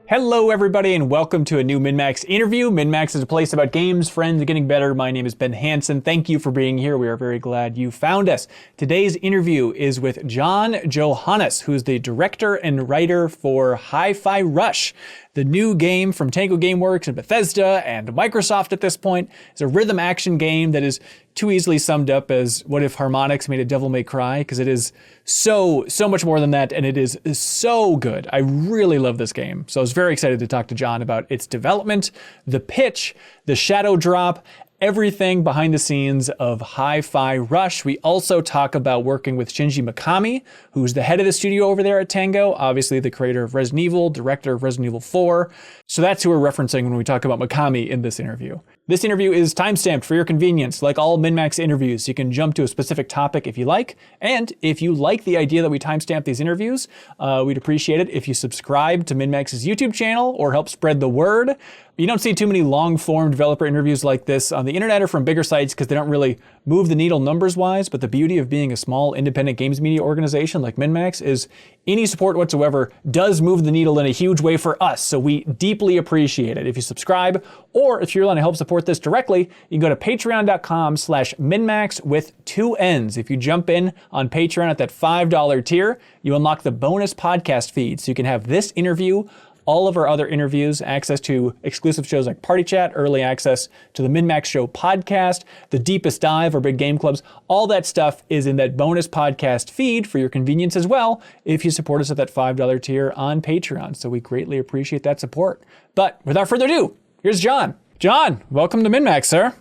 Hello, everybody, and welcome to a new MinnMax interview. MinnMax is a place about games, friends, and getting better. My name is Ben Hansen. Thank you for being here. We are very glad you found us. Today's interview is with Johanas, who is the director and writer for Hi-Fi Rush. The new game from Tango Gameworks and Bethesda and Microsoft at this point is a rhythm action game that is too easily summed up as what if Harmonix made a Devil May Cry, because it is so much more than that, and it is so good. I really love this game. So I was very excited to talk to John about its development, the pitch, the shadow drop, everything behind the scenes of Hi-Fi Rush. We also talk about working with Shinji Mikami, who's the head of the studio over there at Tango, obviously the creator of Resident Evil, director of Resident Evil 4. So that's who we're referencing when we talk about Mikami in this interview. This interview is timestamped for your convenience. Like all MinnMax interviews, you can jump to a specific topic if you like. And if you like the idea that we timestamp these interviews, we'd appreciate it if you subscribe to MinnMax's YouTube channel or help spread the word. You don't see too many long-form developer interviews like this on the internet or from bigger sites because they don't really move the needle numbers-wise, but the beauty of being a small independent games media organization like MinnMax is any support whatsoever does move the needle in a huge way for us, so we deeply appreciate it. If you subscribe, or if you're willing to help support this directly, you can go to patreon.com/MinnMax with 2 N's. If you jump in on Patreon at that $5 tier, you unlock the bonus podcast feed, so you can have this interview, all of our other interviews, access to exclusive shows like Party Chat, early access to the MinnMax Show podcast, the Deepest Dive, our big game clubs. All that stuff is in that bonus podcast feed for your convenience as well if you support us at that $5 tier on Patreon. So we greatly appreciate that support. But without further ado, here's John. John, welcome to MinnMax, sir.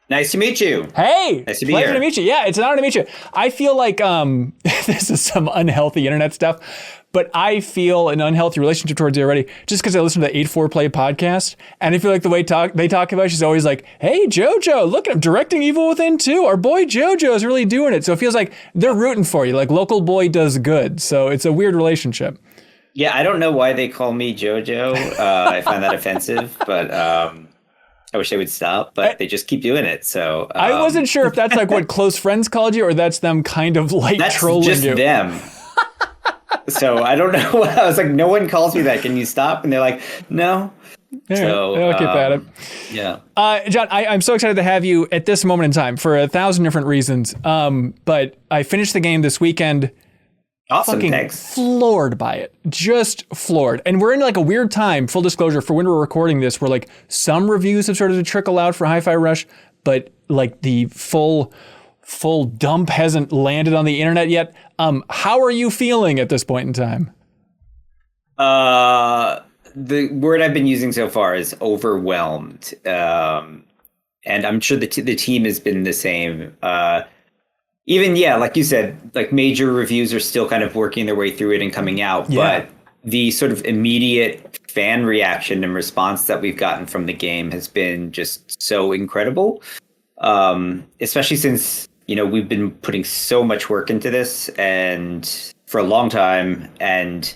Nice to meet you. Hey, nice to be pleasure here. To meet you. Yeah, it's an honor to meet you. I feel like this is some unhealthy internet stuff, but I feel an unhealthy relationship towards you already just because I listen to the 8-4-Play podcast, and I feel like the way they talk about it, she's always like, hey, JoJo, look at him directing Evil Within 2. Our boy JoJo is really doing it. So it feels like they're rooting for you, like local boy does good. So it's a weird relationship. Yeah, I don't know why they call me JoJo. I find that offensive, but I wish they would stop, but they just keep doing it. So I wasn't sure if that's like what close friends called you, or that's them kind of like trolling you. That's just them. So I don't know. I was like, no one calls me that. Can you stop? And they're like, no. Yeah, so I'll keep at it. Yeah. John, I'm so excited to have you at this moment in time for 1,000 different reasons. But I finished the game this weekend. Awesome, fucking thanks. Floored by it. Just floored. And we're in like a weird time, full disclosure, for when we're recording this, where like some reviews have started to trickle out for Hi-Fi Rush, but like the full dump hasn't landed on the internet yet. How are you feeling at this point in time? The word I've been using so far is overwhelmed. And I'm sure the team has been the same. Even, yeah, like you said, like major reviews are still kind of working their way through it and coming out. Yeah. But the sort of immediate fan reaction and response that we've gotten from the game has been just so incredible. Especially since, we've been putting so much work into this and for a long time. And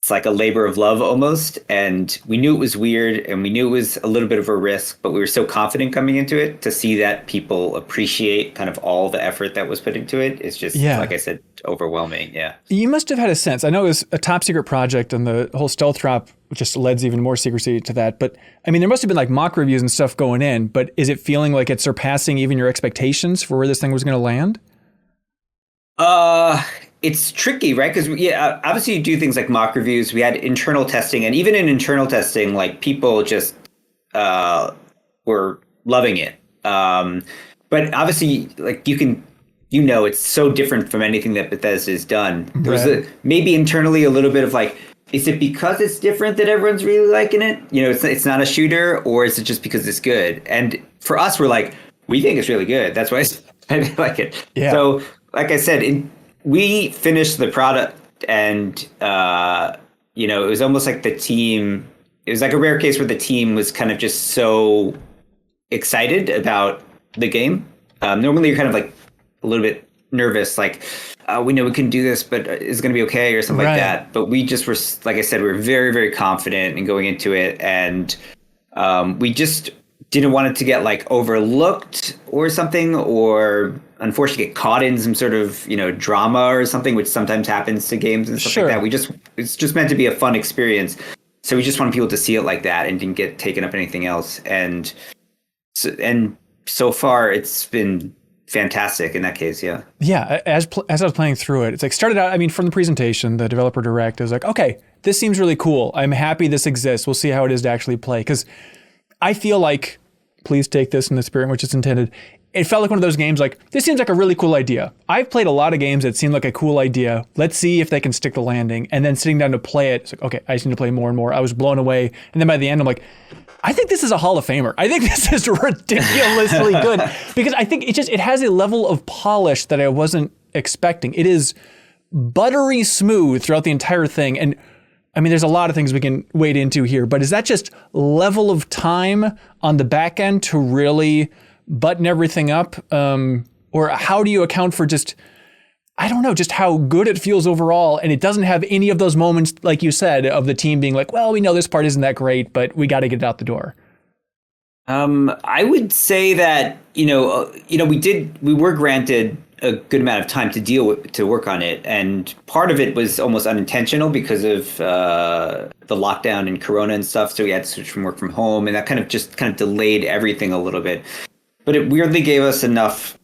it's like a labor of love almost. And we knew it was weird and we knew it was a little bit of a risk, but we were so confident coming into it to see that people appreciate kind of all the effort that was put into it. It's just, like I said, overwhelming. Yeah. You must have had a sense. I know it was a top secret project and the whole stealth drop just lends even more secrecy to that. But I mean, there must have been like mock reviews and stuff going in, but is it feeling like it's surpassing even your expectations for where this thing was going to land? It's tricky, right? Because obviously you do things like mock reviews. We had internal testing, and even in internal testing, like people just were loving it. But obviously, like it's so different from anything that Bethesda has done. There was maybe internally a little bit of like, is it because it's different that everyone's really liking it? It's not a shooter, or is it just because it's good? And for us, we're like, we think it's really good. That's why I like it. Yeah. So, like I said, we finished the product and, it was almost like the team, it was like a rare case where the team was kind of just so excited about the game. Normally you're kind of like a little bit nervous, like, we know we can do this, but is it going to be okay or something like that. But we just were, like I said, we were very, very confident in going into it. And we just didn't want it to get like overlooked or something, or unfortunately get caught in some sort of, drama or something, which sometimes happens to games and stuff like that. It's just meant to be a fun experience. So we just wanted people to see it like that and didn't get taken up anything else. And so far it's been fantastic in that case. Yeah. Yeah. As I was playing through it, it's like started out, I mean, from the presentation, the developer direct, I was like, okay, this seems really cool. I'm happy this exists. We'll see how it is to actually play. Because I feel like, please take this in the spirit in which it's intended. It felt like one of those games like, this seems like a really cool idea. I've played a lot of games that seem like a cool idea. Let's see if they can stick the landing. And then sitting down to play it, it's like, okay, I just need to play more and more. I was blown away. And then by the end, I'm like, I think this is a Hall of Famer. I think this is ridiculously good. Because I think it has a level of polish that I wasn't expecting. It is buttery smooth throughout the entire thing. And I mean, there's a lot of things we can wade into here, but is that just level of time on the back end to really button everything up? Or how do you account for just, I don't know, just how good it feels overall? And it doesn't have any of those moments, like you said, of the team being like, well, we know this part isn't that great, but we got to get it out the door. I would say that, we were granted a good amount of time to work on it. And part of it was almost unintentional because of the lockdown and Corona and stuff. So we had to switch from work from home, and that kind of delayed everything a little bit. But it weirdly gave us enough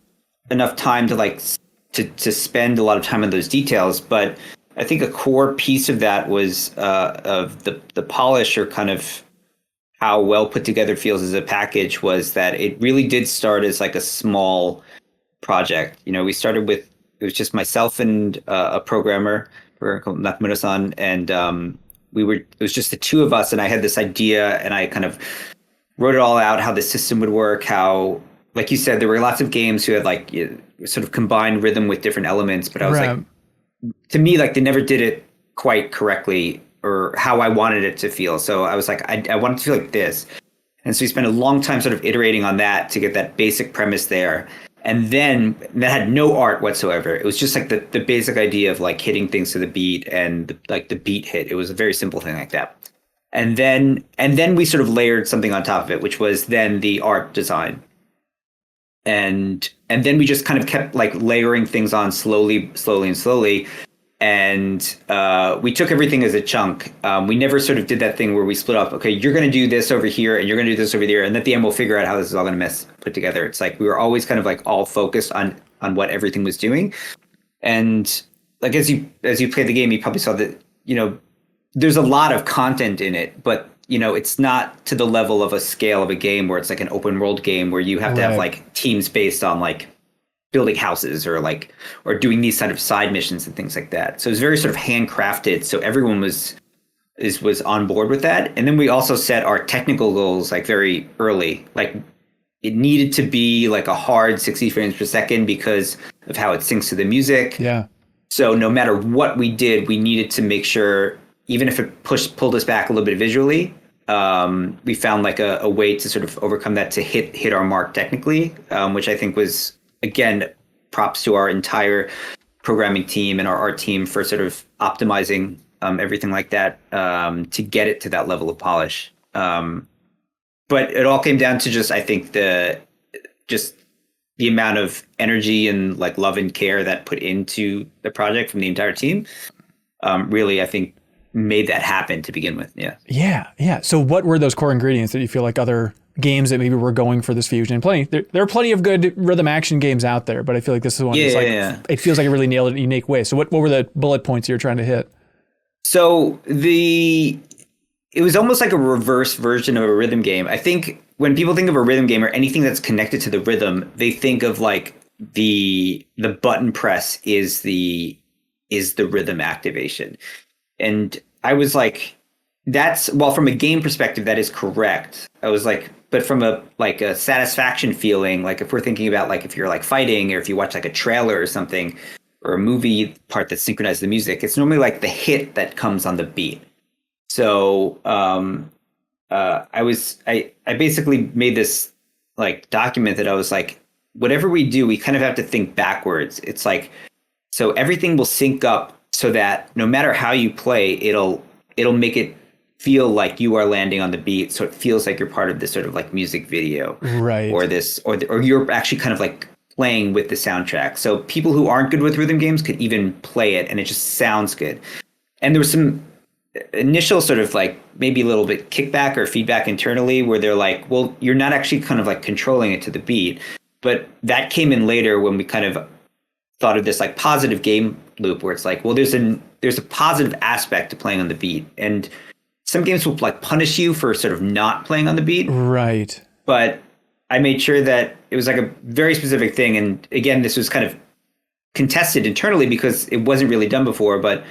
time to spend a lot of time on those details. But I think a core piece of that was of the polish, or kind of how well put together it feels as a package, was that it really did start as like a small project. We started with, it was just myself and a programmer called Nakamoto-san, and it was just the two of us, and I had this idea, and I kind of wrote it all out, how the system would work, how, like you said, there were lots of games who had sort of combined rhythm with different elements, but I was like, to me, like, they never did it quite correctly or how I wanted it to feel. So I was like, I want it to feel like this. And so we spent a long time sort of iterating on that to get that basic premise there. And then that had no art whatsoever. It was just like the basic idea of like hitting things to the beat and the beat hit. It was a very simple thing like that. And then we sort of layered something on top of it, which was then the art design. And then we just kind of kept like layering things on slowly. And we took everything as a chunk. We never sort of did that thing where we split up. Okay, you're going to do this over here, and you're going to do this over there, and at the end we'll figure out how this is all going to put together. It's like we were always kind of like all focused on what everything was doing. And like as you play the game, you probably saw that there's a lot of content in it, but it's not to the level of a scale of a game where it's like an open world game where you have to have like teams based on like building houses or doing these kind of side missions and things like that. So it was very sort of handcrafted. So everyone was on board with that. And then we also set our technical goals like very early. Like it needed to be like a hard 60 frames per second because of how it syncs to the music. Yeah. So no matter what we did, we needed to make sure, even if it pulled us back a little bit visually, we found like a way to sort of overcome that to hit our mark technically, which I think was, again, props to our entire programming team and our art team for sort of optimizing everything like that to get it to that level of polish. But it all came down to just, I think, the amount of energy and like love and care that put into the project from the entire team. Really, I think, made that happen to begin with. Yeah. So what were those core ingredients that you feel like other games that maybe were going for this fusion? There are plenty of good rhythm action games out there, but I feel like this is one it feels like it really nailed it in a unique way. So what were the bullet points you were trying to hit? So it was almost like a reverse version of a rhythm game. I think when people think of a rhythm game or anything that's connected to the rhythm, they think of like the button press is the rhythm activation. And I was like, from a game perspective, that is correct. I was like, but from a satisfaction feeling, like if we're thinking about like if you're like fighting or if you watch like a trailer or something or a movie part that synchronizes the music, it's normally like the hit that comes on the beat. So I basically made this like document that I was like, whatever we do, we kind of have to think backwards. It's like, so everything will sync up so that no matter how you play, it'll make it feel like you are landing on the beat. So it feels like you're part of this sort of like music video, right? Or you're actually kind of like playing with the soundtrack. So people who aren't good with rhythm games could even play it and it just sounds good. And there was some initial sort of like maybe a little bit kickback or feedback internally where they're like, well, you're not actually kind of like controlling it to the beat. But that came in later when we kind of thought of this like positive game loop where it's like, well, there's a positive aspect to playing on the beat. And some games will like punish you for sort of not playing on the beat. Right. But I made sure that it was like a very specific thing. And again, this was kind of contested internally because it wasn't really done before, but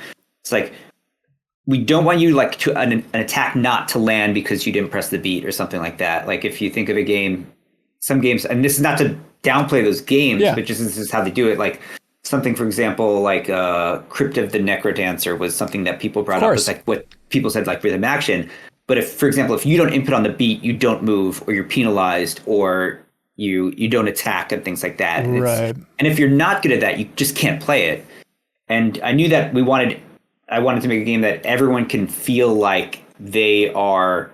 it's like, we don't want you like to an attack not to land because you didn't press the beat or something like that. Like if you think of a game, some games, and this is not to downplay those games, but just this is how they do it. Like something, for example, like Crypt of the Necrodancer was something that people brought up as like what people said, like rhythm action. But if, for example, if you don't input on the beat, you don't move or you're penalized or you don't attack and things like that. And, and if you're not good at that, you just can't play it. And I knew that I wanted to make a game that everyone can feel like they are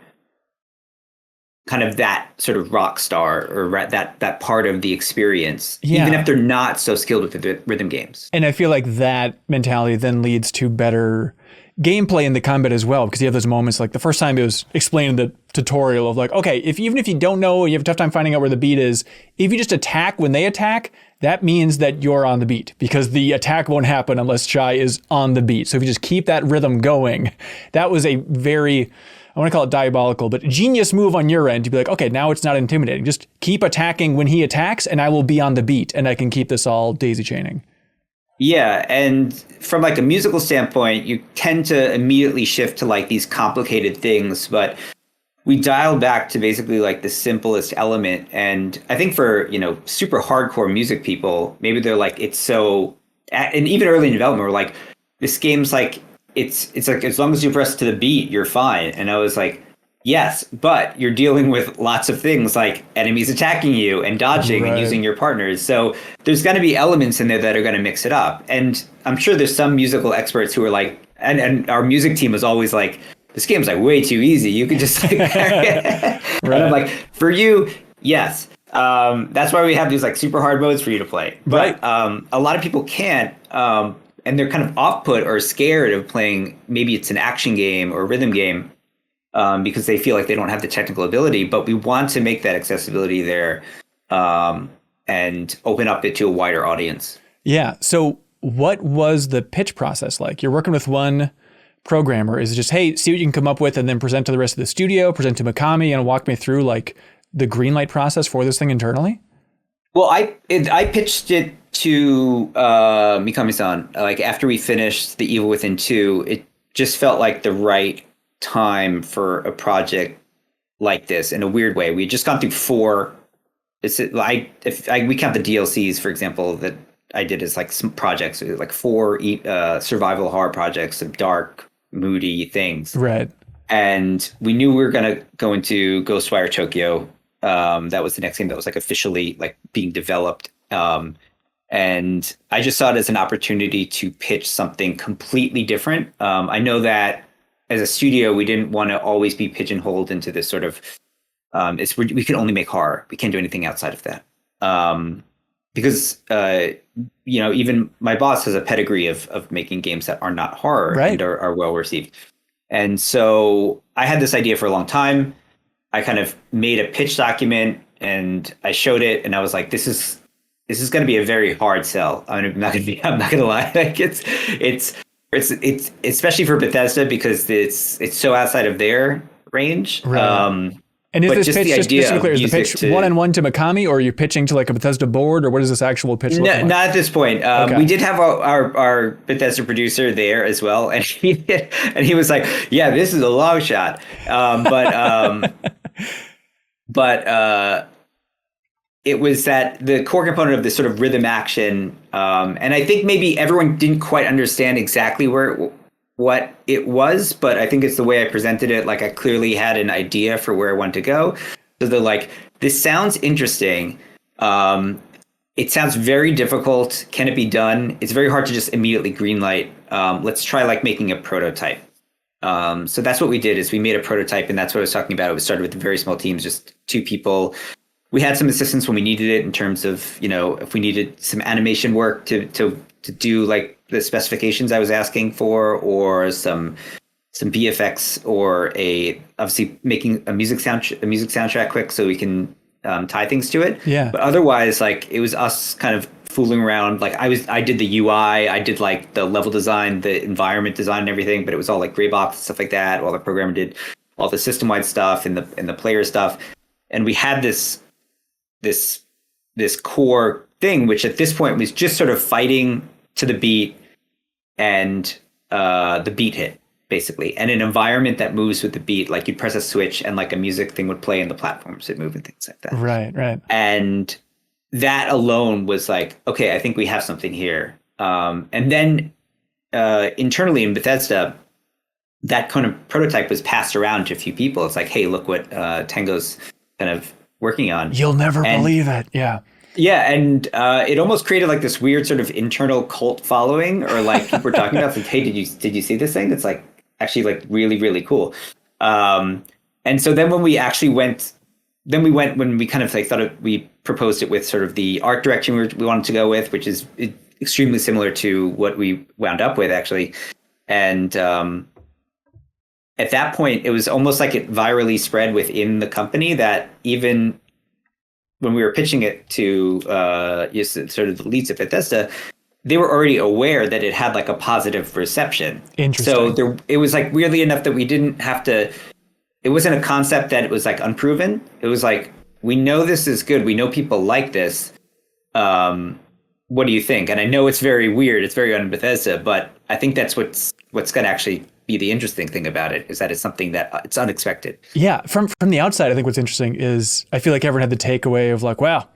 kind of that sort of rock star or that part of the experience, even if they're not so skilled with the rhythm games. And I feel like that mentality then leads to better gameplay in the combat as well, because you have those moments like the first time it was explained in the tutorial of like, okay, even if you don't know, you have a tough time finding out where the beat is, if you just attack when they attack, that means that you're on the beat because the attack won't happen unless Chai is on the beat. So if you just keep that rhythm going, that was a very, I want to call it diabolical, but genius move on your end to be like, okay, now it's not intimidating. Just keep attacking when he attacks and I will be on the beat and I can keep this all daisy chaining. Yeah, and from like a musical standpoint, you tend to immediately shift to like these complicated things, but we dialed back to basically like the simplest element. And I think for, super hardcore music people, maybe they're like, it's so, and even early in development, we're like, this game's like, it's like, as long as you press to the beat, you're fine. And I was like, yes, but you're dealing with lots of things like enemies attacking you and dodging and using your partners. So there's going to be elements in there that are going to mix it up. And I'm sure there's some musical experts who are like, and our music team was always like, this game's like way too easy. You could just like, and I'm like, for you, yes. That's why we have these like super hard modes for you to play. But a lot of people can't, and they're kind of off-put or scared of playing. Maybe it's an action game or a rhythm game because they feel like they don't have the technical ability. But we want to make that accessibility there and open up it to a wider audience. Yeah. So what was the pitch process like? You're working with one programmer. Is it just, hey, see what you can come up with and then present to the rest of the studio, present to Mikami and walk me through like the green light process for this thing internally? Well, I pitched it to Mikami-san. Like after we finished The Evil Within 2, it just felt like the right time for a project like this in a weird way. We had just gone through 4. We count the DLCs, for example, that I did as like some projects, like 4 survival horror projects, some dark, moody things. Right. And we knew we were going to go into Ghostwire Tokyo. That was the next game that was like officially like being developed. And I just saw it as an opportunity to pitch something completely different. I know that as a studio, we didn't want to always be pigeonholed into this sort of, we can only make horror. We can't do anything outside of that. Because, even my boss has a pedigree of making games that are not horror and are well received. And so I had this idea for a long time. I kind of made a pitch document and I showed it and I was like, this is going to be a very hard sell. I'm not going to lie. Like it's especially for Bethesda because it's so outside of their range. Right. And is this pitch, just to be clear, is the pitch one-on-one to Mikami, or are you pitching to like a Bethesda board, or what does this actual pitch look like? Not at this point. We did have our Bethesda producer there as well, and he was like, yeah, this is a long shot. But it was that the core component of this sort of rhythm action, and I think maybe everyone didn't quite understand exactly what it was, but I think it's the way I presented it. Like I clearly had an idea for where I wanted to go. So they're like, this sounds interesting. It sounds very difficult. Can it be done? It's very hard to just immediately greenlight. Let's try like making a prototype. So that's what we did is we made a prototype, and that's what I was talking about. It was started with very small teams, just 2 people. We had some assistance when we needed it in terms of, if we needed some animation work to do like the specifications I was asking for, or some some VFX or obviously making a music soundtrack quick so we can tie things to it. Yeah. But otherwise, like it was us kind of fooling around. Like I did the UI, I did like the level design, the environment design and everything, but it was all like gray box and stuff like that. While the programmer did all the system wide stuff and the player stuff. And we had this core thing, which at this point was just sort of fighting to the beat and the beat hit, basically, and an environment that moves with the beat. Like you'd press a switch and like a music thing would play and the platforms would move and things like that. Right. And that alone was like, okay, I think we have something here. And then internally in Bethesda, that kind of prototype was passed around to a few people. It's like, hey, look what Tango's kind of working on. You'll never believe it. Yeah. Yeah, and it almost created like this weird sort of internal cult following, or like people were talking about, like, hey, did you see this thing? It's like actually like really, really cool. And so then when we actually went, when we kind of like we proposed it with sort of the art direction we wanted to go with, which is extremely similar to what we wound up with actually. And at that point, it was almost like it virally spread within the company that even when we were pitching it to sort of the leads at Bethesda, they were already aware that it had like a positive reception. Interesting. So it was like weirdly enough that we didn't have to, it wasn't a concept that it was like unproven. It was like, we know this is good. We know people like this. What do you think? And I know it's very weird. It's very un-Bethesda, but I think that's what's going to actually be the interesting thing about it, is that it's something that it's unexpected. Yeah. From the outside, I think what's interesting is I feel like everyone had the takeaway of like, wow,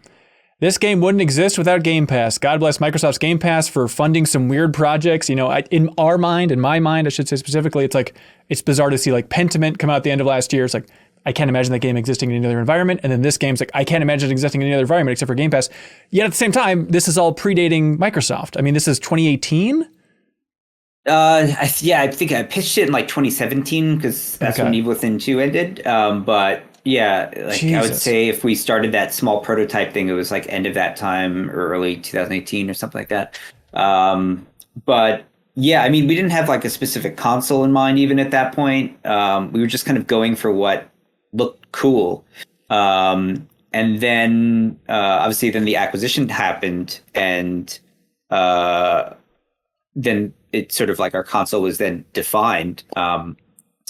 this game wouldn't exist without Game Pass. God bless Microsoft's Game Pass for funding some weird projects. You know, in my mind, I should say specifically, it's like, it's bizarre to see like Pentiment come out at the end of last year. It's like, I can't imagine that game existing in any other environment. And then this game's like, I can't imagine it existing in any other environment except for Game Pass. Yet at the same time, this is all predating Microsoft. I mean, this is 2018. I think I pitched it in like 2017 because that's when Evil Within 2 ended. But yeah, like Jesus. I would say if we started that small prototype thing, it was like end of that time or early 2018 or something like that. But yeah, I mean, we didn't have like a specific console in mind even at that point. We were just kind of going for what looked cool. And then obviously then the acquisition happened, and then it sort of like our console was then defined. So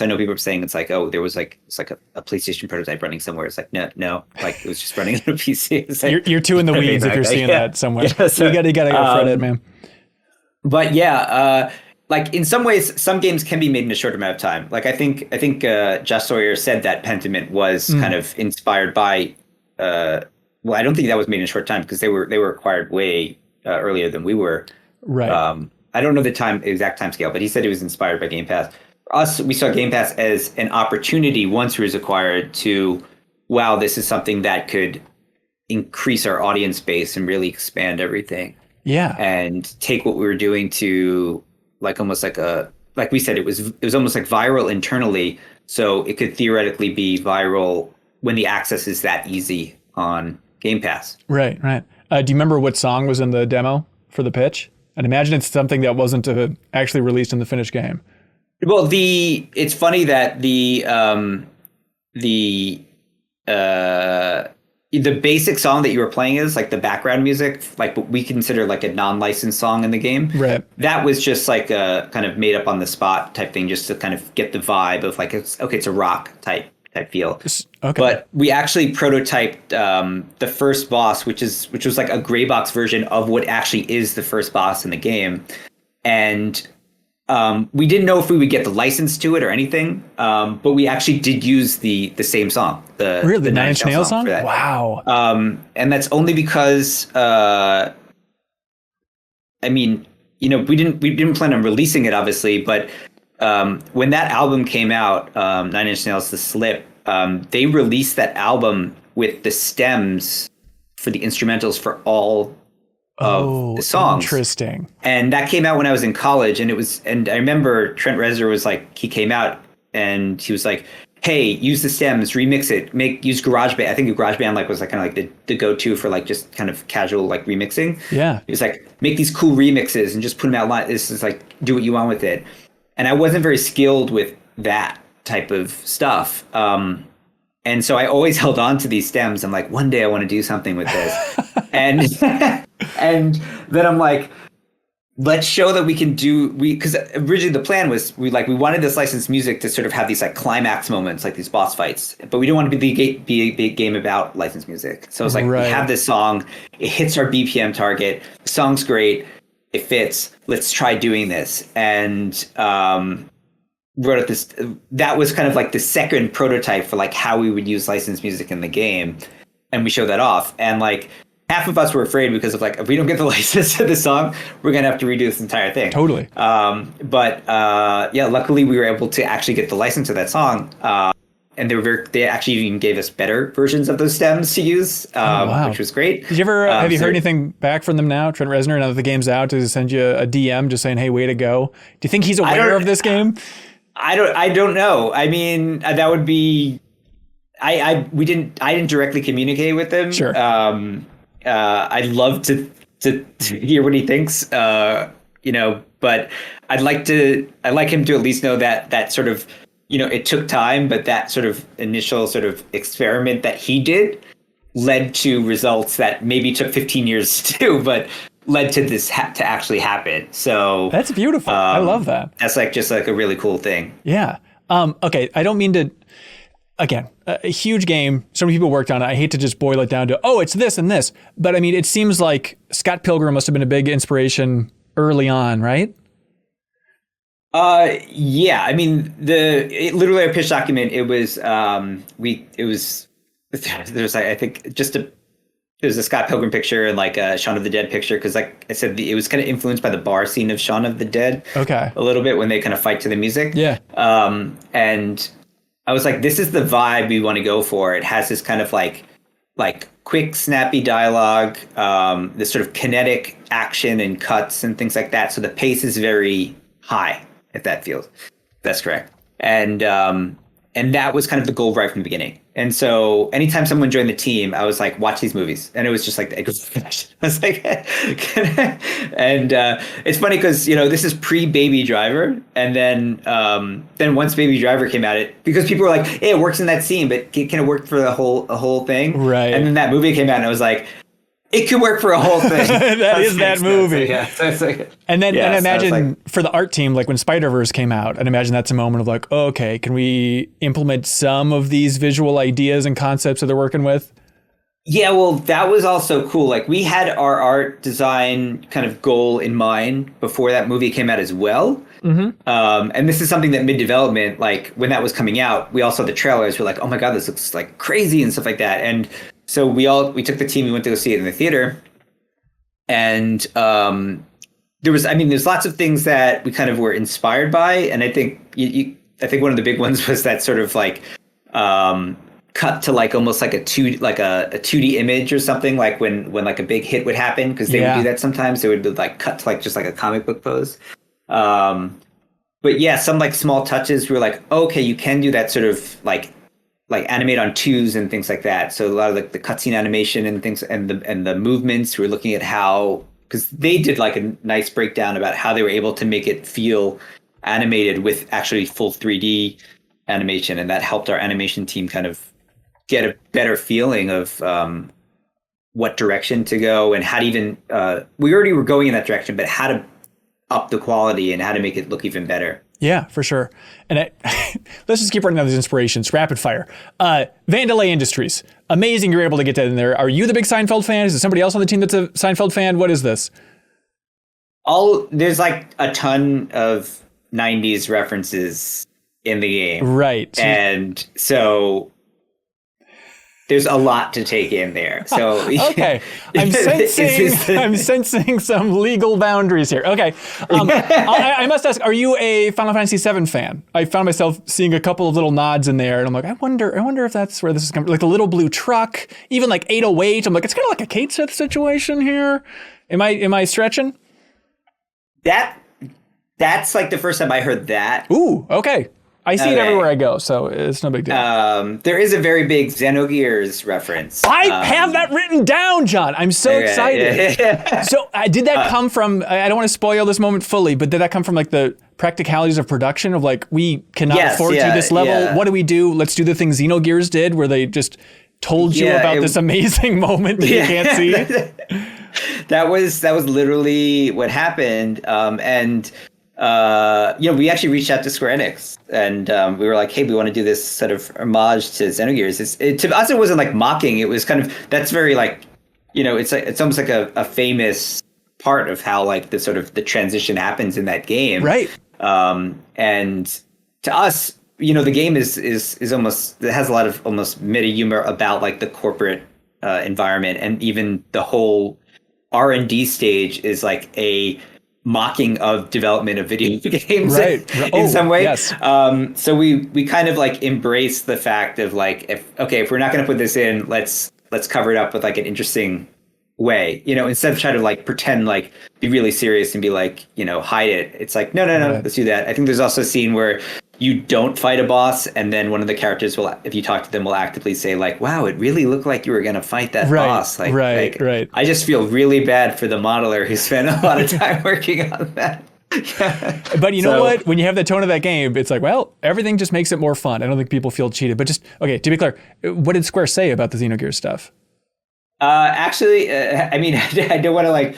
I know people are saying it's like, oh, there was like, it's like a PlayStation prototype running somewhere. It's like, no, like it was just running on a PC. It's like, you're too in the weeds if you're seeing that somewhere. Yeah, so, you gotta go for it, man. But yeah, like in some ways, some games can be made in a short amount of time. Like I think Josh Sawyer said that Pentiment was kind of inspired by. Well, I don't think that was made in a short time because they were acquired way earlier than we were. Right. I don't know the exact time scale, but he said it was inspired by Game Pass. For us, we saw Game Pass as an opportunity once it was acquired to, wow, this is something that could increase our audience base and really expand everything. Yeah. And take what we were doing to like almost like like we said, it was almost like viral internally. So it could theoretically be viral when the access is that easy on Game Pass. Right. Do you remember what song was in the demo for the pitch? I'd imagine it's something that wasn't actually released in the finished game. Well, it's funny that the basic song that you were playing is like the background music, like what we consider like a non-licensed song in the game. Right. That was just like a kind of made up on the spot type thing, just to kind of get the vibe of like, it's a rock type feel. Okay. But we actually prototyped the first boss, which was like a gray box version of what actually is the first boss in the game. And we didn't know if we would get the license to it or anything, but we actually did use the same song. The Nine Inch Nails song? Wow. And that's only because I mean, you know, we didn't plan on releasing it obviously, but when that album came out, Nine Inch Nails, The Slip, they released that album with the stems for the instrumentals for all of the songs. Interesting. And that came out when I was in college, and I remember Trent Reznor was like, he came out and he was like, hey, use the stems, remix it, use GarageBand. I think GarageBand like was like kind of like the go-to for like just kind of casual like remixing. Yeah. He was like, make these cool remixes and just put them out live. This is like, do what you want with it. and I wasn't very skilled with that type of stuff. And so I always held on to these stems. I'm like, one day I want to do something with this. and and then I'm like, let's show that we can do, because originally the plan was we wanted this licensed music to sort of have these like climax moments, like these boss fights, but we didn't want to be a big game about licensed music. So it's like, we have this song, it hits our BPM target, the song's great, it fits, let's try doing this. And wrote up this, that was kind of like the second prototype for like how we would use licensed music in the game. And we showed that off. And like, half of us were afraid because of like, if we don't get the license to the song, we're going to have to redo this entire thing. Totally. But luckily we were able to actually get the license to that song. And they actually even gave us better versions of those stems to use, which was great. Did you ever, have you heard anything back from them now, Trent Reznor, now that the game's out, to send you a DM just saying, hey, way to go? Do you think he's aware of this game? I don't know. I mean, that would be, I didn't directly communicate with him. Sure. I'd love to hear what he thinks, but I'd like him to at least know that sort of, it took time, but that sort of initial sort of experiment that he did led to results that maybe took 15 years to do, but led to this to actually happen. So that's beautiful. I love that. That's like just like a really cool thing. Yeah. Okay. I don't mean to, again, a huge game. So many people worked on it. I hate to just boil it down to, it's this and this. But I mean, it seems like Scott Pilgrim must have been a big inspiration early on, right? Yeah. I mean, literally our pitch document, it was, there's I think there's a Scott Pilgrim picture and like a Shaun of the Dead picture. Cause like I said, it was kind of influenced by the bar scene of Shaun of the Dead. Okay. A little bit when they kind of fight to the music. Yeah. And I was like, this is the vibe we want to go for. It has this kind of like quick, snappy dialogue, this sort of kinetic action and cuts and things like that. So the pace is very high, if that's correct. And that was kind of the goal right from the beginning. And so anytime someone joined the team, I was like, watch these movies. And it was just like, I was like, and it's funny because, this is pre-Baby Driver. And then once Baby Driver came out, because people were like, hey, it works in that scene, but can it work for the whole thing? Right. And then that movie came out and I was like, it could work for a whole thing. That is that movie. Yeah. So it's like, and then and imagine for the art team, like when Spider-Verse came out, and imagine that's a moment of like, okay, can we implement some of these visual ideas and concepts that they're working with? Yeah, well, that was also cool. Like we had our art design kind of goal in mind before that movie came out as well. Mm-hmm. And this is something that mid-development, like when that was coming out, we all saw the trailers. We're like, oh my God, this looks like crazy and stuff like that. And so we took the team, we went to go see it in the theater. And there's lots of things that we kind of were inspired by. And I think I think one of the big ones was that sort of like cut to like almost like a 2D image or something, like when like a big hit would happen, because they would do that sometimes. They would like cut to like just like a comic book pose. But yeah, some like small touches we were like, okay, you can do that sort of like animate on twos and things like that. So a lot of like the cutscene animation and things and the movements, we're looking at how, because they did like a nice breakdown about how they were able to make it feel animated with actually full 3D animation, and that helped our animation team kind of get a better feeling of what direction to go and how to even we already were going in that direction, but how to up the quality and how to make it look even better. Yeah, for sure. And let's just keep running down these inspirations. Rapid fire. Vandelay Industries. Amazing you're able to get that in there. Are you the big Seinfeld fan? Is there somebody else on the team that's a Seinfeld fan? What is this? There's like a ton of 90s references in the game. Right. And so there's a lot to take in there. So okay, I'm sensing some legal boundaries here. Okay, I must ask: are you a Final Fantasy VII fan? I found myself seeing a couple of little nods in there, and I'm like, I wonder if that's where this is coming. Like the little blue truck, even like 808. I'm like, it's kind of like a Kate Sith situation here. Am I stretching? That's like the first time I heard that. Ooh, okay. I see it everywhere I go, so it's no big deal. There is a very big Xenogears reference. I have that written down, John. I'm so excited. Yeah. So did that come from, I don't want to spoil this moment fully, but did that come from like the practicalities of production of like, we cannot afford to this level. Yeah. What do we do? Let's do the thing Xenogears did where they just told you about this amazing moment that you can't see. That was literally what happened. We actually reached out to Square Enix and we were like, hey, we want to do this sort of homage to Xenogears. To us, it wasn't like mocking. It was kind of, that's very like, it's almost like a famous part of how like the sort of the transition happens in that game. Right. And to us, the game is almost, it has a lot of almost meta humor about like the corporate environment, and even the whole R&D stage is like a mocking of development of video games in some way. Yes. So we kind of like embrace the fact of like, if we're not going to put this in, let's cover it up with like an interesting way, instead of trying to like pretend like be really serious and be like, hide it. It's like, no, let's do that. I think there's also a scene where you don't fight a boss, and then one of the characters will, if you talk to them, will actively say like, wow, it really looked like you were going to fight that boss. Like, right. I just feel really bad for the modeler who spent a lot of time working on that. But you know what? When you have the tone of that game, it's like, well, everything just makes it more fun. I don't think people feel cheated. But just, okay, to be clear, what did Square say about the Xenogears stuff? Actually, I mean, I don't want to like,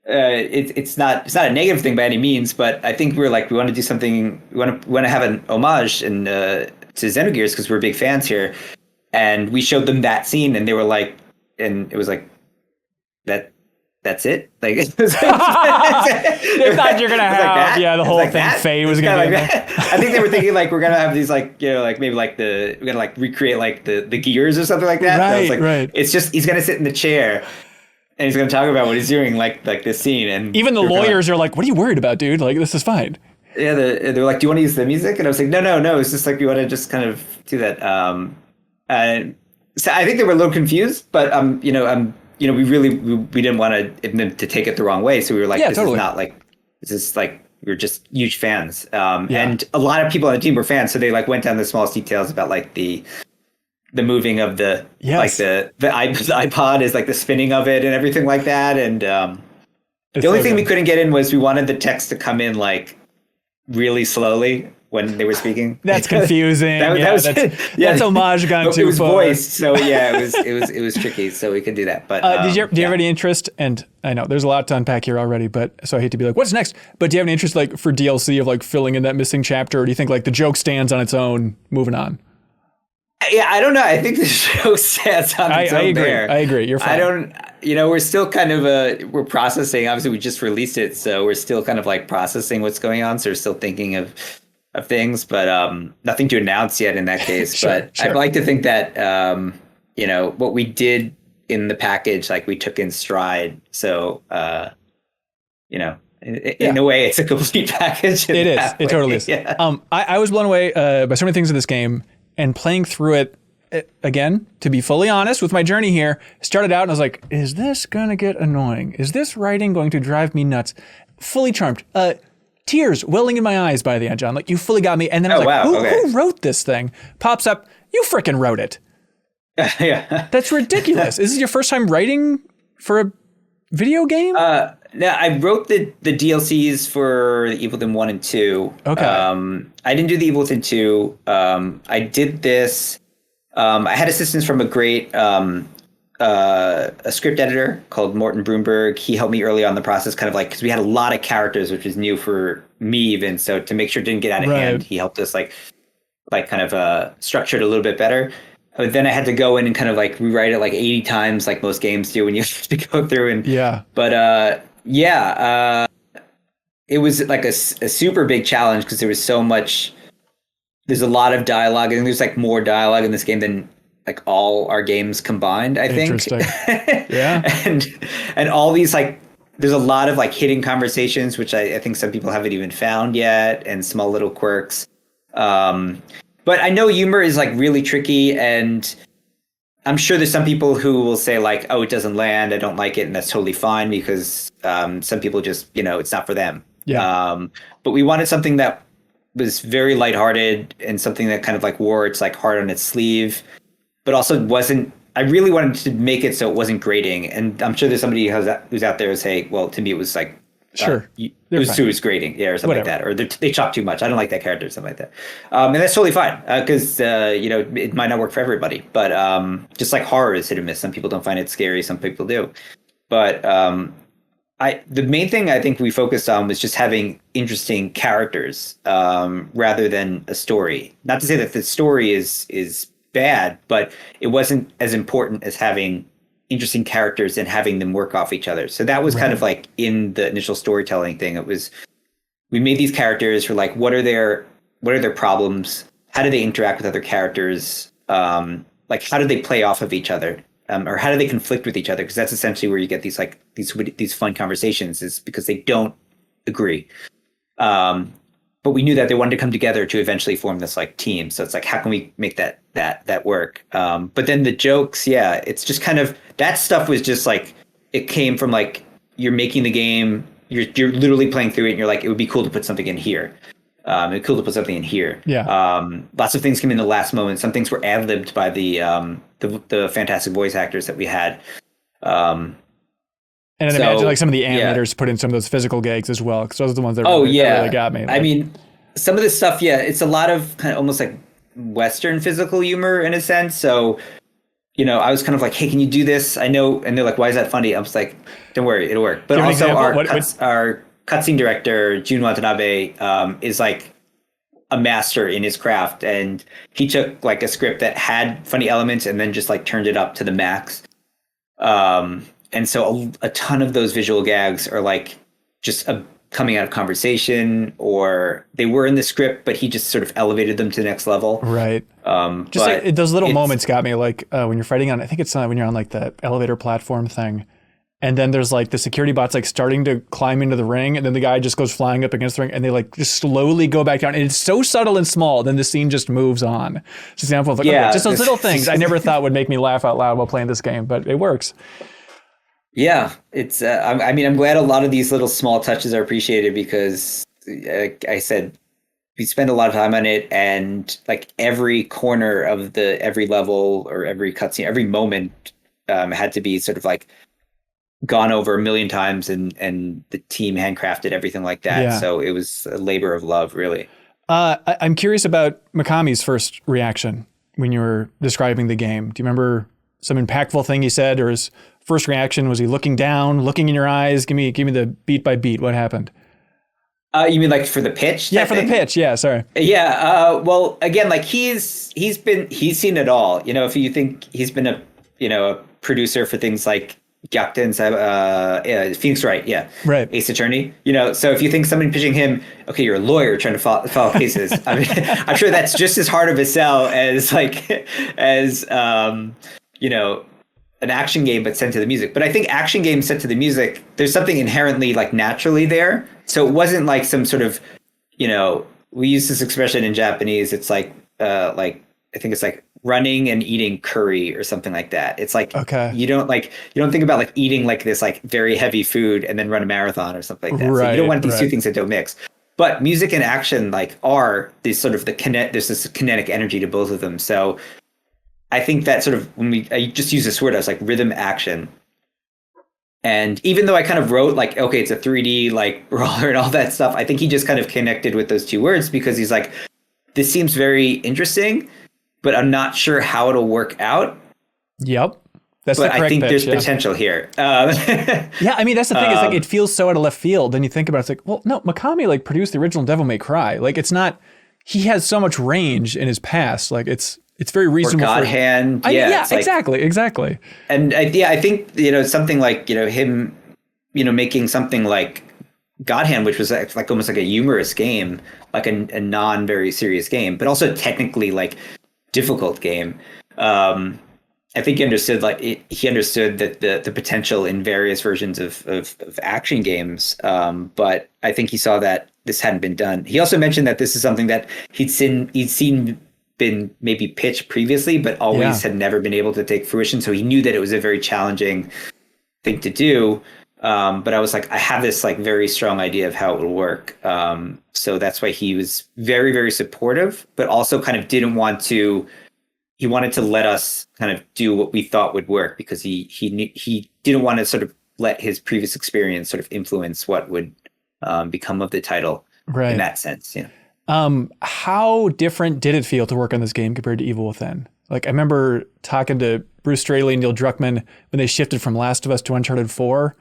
it's not a negative thing by any means, but I think we want to do something. We want to have an homage to Xenogears because we're big fans here, and we showed them that scene, and they were like, and it was like that's it. Like, it was they thought you're gonna have the whole thing. Faye was gonna be. I think they were thinking like we're gonna have these like like maybe like we're gonna like recreate like the gears or something like that. Right, I was like, right. It's just he's gonna sit in the chair. And he's going to talk about what he's doing, like this scene. And even the lawyers are like, what are you worried about, dude? Like, this is fine. Yeah, they're like, do you want to use the music? And I was like, no. It's just like, we want to just kind of do that. So I think they were a little confused, but, we didn't want them to take it the wrong way. So we were like, this is not like, this is like, we're just huge fans. And a lot of people on the team were fans. So they like went down the smallest details about like the moving of the iPod is like the spinning of it and everything like that. And the only thing we couldn't get in was we wanted the text to come in like really slowly when they were speaking. That's confusing. That's homage gone too far. It was voiced, so it was tricky. So we could do that. But do you have any interest? And I know there's a lot to unpack here already, but so I hate to be like, what's next? But do you have any interest like for DLC of like filling in that missing chapter, or do you think like the joke stands on its own, moving on? Yeah, I don't know. I think the show stands on its own there. I agree. You're fine. I don't, we're still kind of, we're processing. Obviously, we just released it, so we're still kind of like processing what's going on. So we're still thinking of things, but nothing to announce yet in that case. Sure. I'd like to think that, what we did in the package, like we took in stride. So, in a way, it's a complete package. It is. It totally is. Yeah. I was blown away by so many things in this game. And playing through it, again, to be fully honest with my journey here, started out and I was like, is this going to get annoying? Is this writing going to drive me nuts? Fully charmed. Tears welling in my eyes by the end, John. Like, you fully got me. And then I was like, who wrote this thing? Pops up, you frickin' wrote it. Yeah. That's ridiculous. Is this your first time writing for a video game? No, I wrote the DLCs for the Evil Within 1 and 2. Okay. I didn't do the Evil Within 2. I did this. I had assistance from a great a script editor called Morten Broomberg. He helped me early on in the process, kind of like, because we had a lot of characters, which was new for me even. So to make sure it didn't get out of hand, he helped us like kind of structure it a little bit better. But then I had to go in and kind of like rewrite it like 80 times, like most games do when you have to go through. And it was like a super big challenge because there was so much. There's a lot of dialogue, and there's like more dialogue in this game than like all our games combined, I think. Interesting. Yeah. and all these like, there's a lot of like hidden conversations, which I think some people haven't even found yet, and small little quirks. But I know humor is like really tricky, and I'm sure there's some people who will say like, oh, it doesn't land, I don't like it, and that's totally fine because some people just, it's not for them. Yeah. But we wanted something that was very lighthearted and something that kind of like wore its like heart on its sleeve, but also wasn't. I really wanted to make it so it wasn't grating, and I'm sure there's somebody who's out there who say, well, to me it was like sure, it was grating, yeah, or something like that, or they chop too much. I don't like that character, or something like that, and that's totally fine because it might not work for everybody. But just like horror is hit or miss. Some people don't find it scary, some people do. But the main thing I think we focused on was just having interesting characters rather than a story. Not to say that the story is bad, but it wasn't as important as having interesting characters and having them work off each other. So that was kind of like in the initial storytelling thing. It was, we made these characters for like, what are their problems? How do they interact with other characters? Like, how do they play off of each other? Or how do they conflict with each other? Because that's essentially where you get these like these fun conversations, is because they don't agree. But we knew that they wanted to come together to eventually form this like team. So it's like, how can we make that work? But then the jokes, yeah, it's just kind of, that stuff was just like, it came from like, you're making the game, you're literally playing through it, and you're like, it would be cool to put something in here. It'd be cool to put something in here. Yeah. Lots of things came in the last moment. Some things were ad-libbed by the fantastic voice actors that we had. And I imagine like some of the animators put in some of those physical gags as well, because those are the ones that really got me. Like, I mean, some of this stuff, it's a lot of kind of almost like Western physical humor in a sense. So, I was kind of like, hey, can you do this? I know. And they're like, why is that funny? I was like, don't worry, it'll work. But also our cutscene director, Jun Watanabe, is like a master in his craft. And he took like a script that had funny elements and then just like turned it up to the max. And so a ton of those visual gags are like just coming out of conversation, or they were in the script, but he just sort of elevated them to the next level. Right. Just like, those little moments got me, like when you're fighting on, I think it's when you're on like the elevator platform thing. And then there's like the security bot's like starting to climb into the ring, and then the guy just goes flying up against the ring, and they like just slowly go back down. And it's so subtle and small, then the scene just moves on. It's an example of like, just those little things I never thought would make me laugh out loud while playing this game, but it works. Yeah, it's. I mean, I'm glad a lot of these little small touches are appreciated, because, like I said, we spend a lot of time on it, and like every corner of every level or every cutscene, every moment had to be sort of like gone over a million times, and the team handcrafted everything like that. Yeah. So it was a labor of love, really. I'm curious about Mikami's first reaction when you were describing the game. Do you remember some impactful thing he said, or his first reaction? Was he looking down, looking in your eyes? Give me the beat by beat. What happened? You mean like for the pitch? Yeah, for the pitch. Yeah, sorry. Yeah. Well, again, like he's seen it all. If you think he's been a producer for things like Gyakten's Phoenix Wright, right, Ace Attorney. So if you think somebody pitching him, okay, you're a lawyer trying to follow cases. I mean, I'm sure that's just as hard of a sell as an action game but sent to the music. But I think action games sent to the music, there's something inherently like naturally there. So it wasn't like some sort of, we use this expression in Japanese. It's like I think it's like running and eating curry or something like that. It's like, okay, you don't think about like eating like this like very heavy food and then run a marathon or something like that. Right, so you don't want these two things that don't mix. But music and action like are these sort of there's this kinetic energy to both of them. So I think that sort of I just use this word, I was like rhythm action. And even though I kind of wrote like, okay, it's a 3D like roller and all that stuff, I think he just kind of connected with those two words, because he's like, this seems very interesting, but I'm not sure how it'll work out. Yep. That's but the correct I think pitch, there's potential here. Yeah, I mean, that's the thing. It's like, it feels so out of left field. Then you think about it, it's like, well, no, Mikami like produced the original Devil May Cry. Like, it's not, he has so much range in his past. Like, it's very reasonable. Or God Hand. Yeah, exactly. And I think, something like, him, making something like God Hand, which was like almost like a humorous game, like a non very serious game, but also technically like difficult game. I think he understood that the potential in various versions of action games. But I think he saw that this hadn't been done. He also mentioned that this is something that he'd seen been maybe pitched previously, but always had never been able to take fruition. So he knew that it was a very challenging thing to do. But I was like, I have this like very strong idea of how it would work. So that's why he was very, very supportive, but also kind of didn't want to. He wanted to let us kind of do what we thought would work because he didn't want to sort of let his previous experience sort of influence what would become of the title in that sense. Yeah. How different did it feel to work on this game compared to Evil Within? Like I remember talking to Bruce Straley and Neil Druckmann when they shifted from Last of Us to Uncharted 4.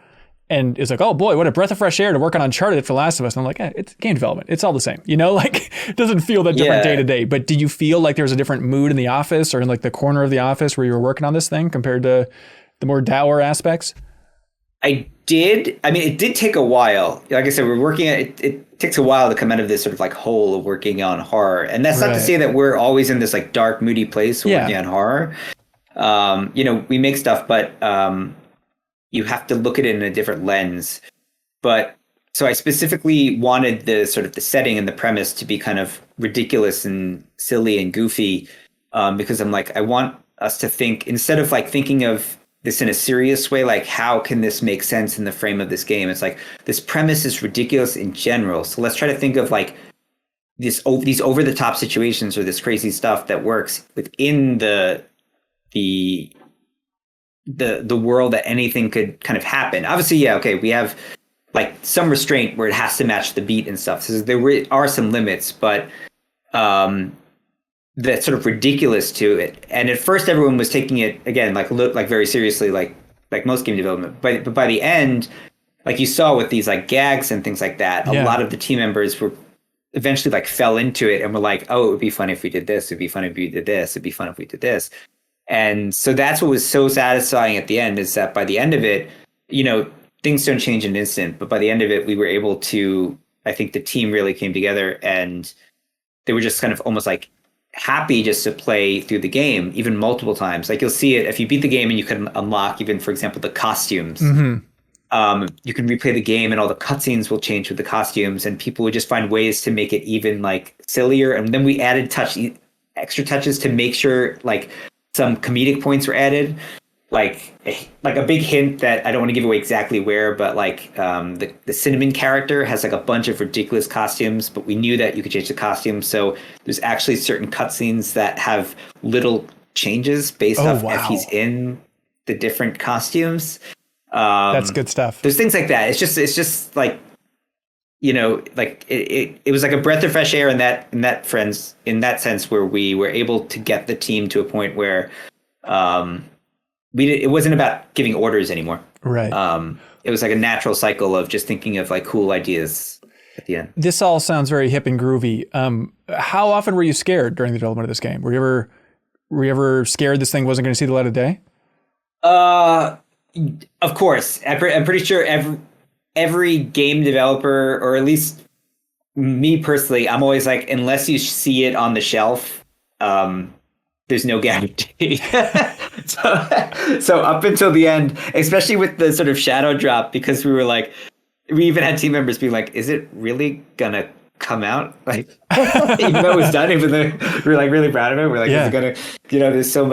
And it's like, oh boy, what a breath of fresh air to work on Uncharted for Last of Us. And I'm like, it's game development. It's all the same. Like it doesn't feel that different day to day. But did you feel like there was a different mood in the office or in like the corner of the office where you were working on this thing compared to the more dour aspects? I did. I mean, it did take a while. Like I said, we're working at it takes a while to come out of this sort of like hole of working on horror. And that's not to say that we're always in this like dark, moody place working on horror. We make stuff, but you have to look at it in a different lens. But so I specifically wanted the sort of the setting and the premise to be kind of ridiculous and silly and goofy, because I'm like, I want us to think, instead of like thinking of this in a serious way, like how can this make sense in the frame of this game? It's like this premise is ridiculous in general. So let's try to think of like these over the top situations or this crazy stuff that works within the world that anything could kind of happen. Obviously, we have like some restraint where it has to match the beat and stuff. So there are some limits, but that's sort of ridiculous to it. And at first, everyone was taking it again like very seriously, like most game development. But by the end, like you saw with these like gags and things like that, a lot of the team members were eventually like fell into it and were like, oh, it would be fun if we did this. It'd be fun if we did this. It'd be fun if we did this. And so that's what was so satisfying at the end, is that by the end of it, things don't change in an instant, but by the end of it, we were able to, I think the team really came together and they were just kind of almost like happy just to play through the game, even multiple times. Like you'll see it if you beat the game and you can unlock even, for example, the costumes. Mm-hmm. You can replay the game and all the cutscenes will change with the costumes, and people would just find ways to make it even like sillier. And then we added extra touches to make sure like some comedic points were added, like a big hint that I don't want to give away exactly where, but like the Cinnamon character has like a bunch of ridiculous costumes, but we knew that you could change the costumes. So there's actually certain cutscenes that have little changes based off if he's in the different costumes. That's good stuff. There's things like that. It's just like, like it was like a breath of fresh air in that sense, where we were able to get the team to a point where it wasn't about giving orders anymore. Right. It was like a natural cycle of just thinking of like cool ideas at the end. This all sounds very hip and groovy. How often were you scared during the development of this game? Were you ever scared this thing wasn't going to see the light of day? Of course. I'm pretty sure every game developer, or at least me personally, I'm always like, unless you see it on the shelf, there's no guarantee. So up until the end, especially with the sort of shadow drop, because we even had team members being like, is it really gonna come out? Like, even though it was done, even though we're like really proud of it, we're like, is it gonna, there's so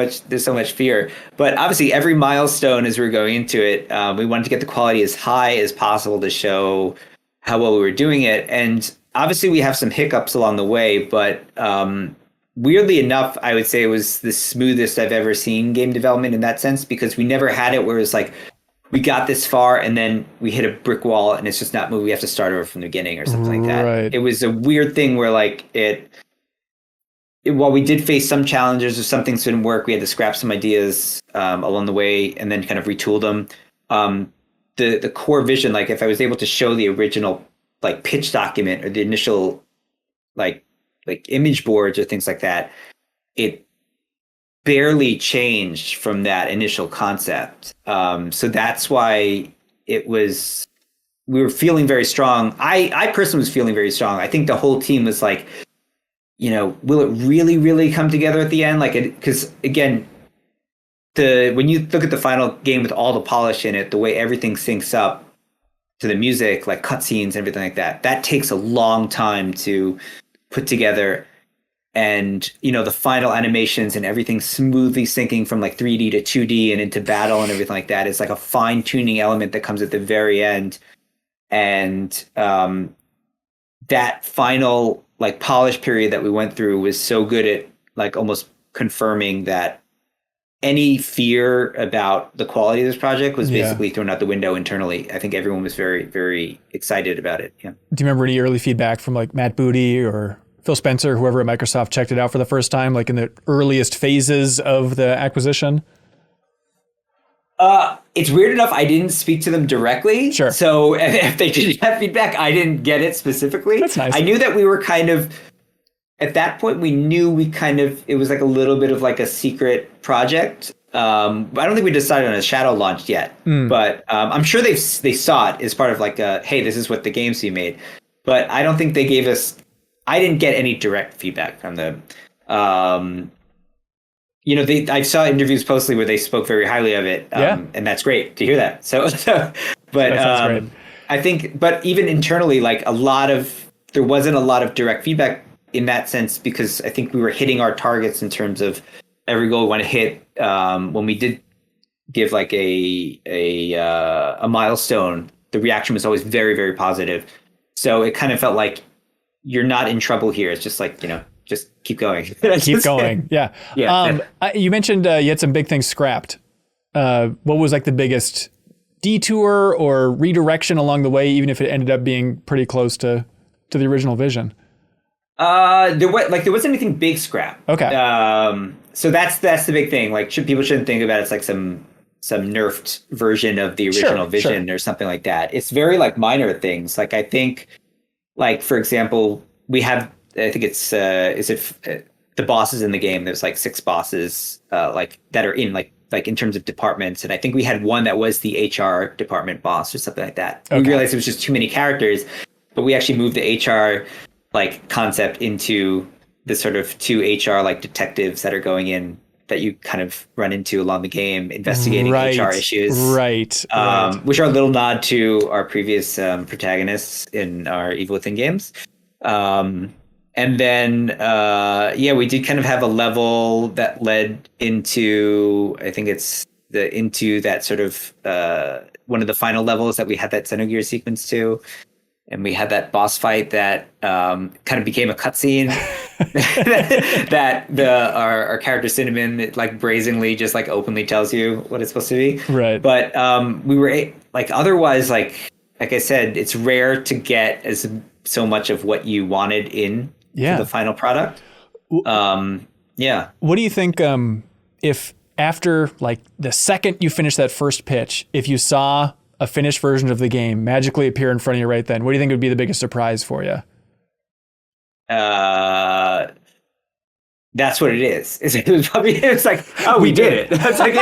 much fear. But obviously every milestone as we were going into it, we wanted to get the quality as high as possible to show how well we were doing it. And obviously we have some hiccups along the way, but weirdly enough, I would say it was the smoothest I've ever seen game development in that sense, because we never had it where it's like, we got this far and then we hit a brick wall and it's just not moving. We have to start over from the beginning or something like that. Right. It was a weird thing where like while we did face some challenges or some things didn't work, we had to scrap some ideas along the way and then kind of retool them. The core vision, like if I was able to show the original like pitch document or the initial like image boards or things like that, it barely changed from that initial concept. So that's why we were feeling very strong. I personally was feeling very strong. I think the whole team was like, will it really, really come together at the end? Like, because again, when you look at the final game with all the polish in it, the way everything syncs up to the music, like cutscenes and everything like that, that takes a long time to put together. and the final animations and everything smoothly syncing from like 3D to 2D and into battle and everything like that is like a fine tuning element that comes at the very end. And that final like polish period that we went through was so good at like almost confirming that any fear about the quality of this project was basically thrown out the window internally. I think everyone was very, very excited about it. Yeah. Do you remember any early feedback from like Matt Booty or Phil Spencer, whoever at Microsoft checked it out for the first time, like in the earliest phases of the acquisition? It's weird enough. I didn't speak to them directly. Sure. So if they did have feedback, I didn't get it specifically. That's nice. I knew that we were kind of, at that point, we knew it was like a little bit of like a secret project. I don't think we decided on a shadow launch yet, but I'm sure they saw it as part of like hey, this is what the games you made. But I don't think they gave us, I didn't get any direct feedback from them. I saw interviews postly where they spoke very highly of it, and that's great to hear that. But I think, but even internally, like there wasn't a lot of direct feedback in that sense, because I think we were hitting our targets in terms of every goal we want to hit. When we did give like a milestone, the reaction was always very, very positive. So it kind of felt like you're not in trouble here. It's just like, just keep going. Keep going. Yeah. You mentioned you had some big things scrapped. What was like the biggest detour or redirection along the way, even if it ended up being pretty close to the original vision? There wasn't anything big scrap. Okay. So that's the big thing. Like people shouldn't think about it as like some nerfed version of the original vision or something like that. It's very like minor things. Like I think, like for example, we have, I think it's the bosses in the game. There's like 6 bosses like that are in like in terms of departments, and I think we had one that was the HR department boss or something like that. Okay. We realized it was just too many characters, but we actually moved the HR like concept into the sort of 2 HR like detectives that are going in that you kind of run into along the game, investigating HR issues. Right. Which are a little nod to our previous protagonists in our Evil Within games. And then, we did kind of have a level that led into, I think it's into that sort of one of the final levels that we had that Xenogears sequence to. And we had that boss fight that kind of became a cutscene that our character Cinnamon like brazenly just like openly tells you what it's supposed to be. Right. But we were like otherwise like I said, it's rare to get so much of what you wanted in the final product. What do you think if after like the second you finish that first pitch, if you saw a finished version of the game magically appear in front of you right then, what do you think would be the biggest surprise for you? That's what it is. It was like, oh, we did it. That's like,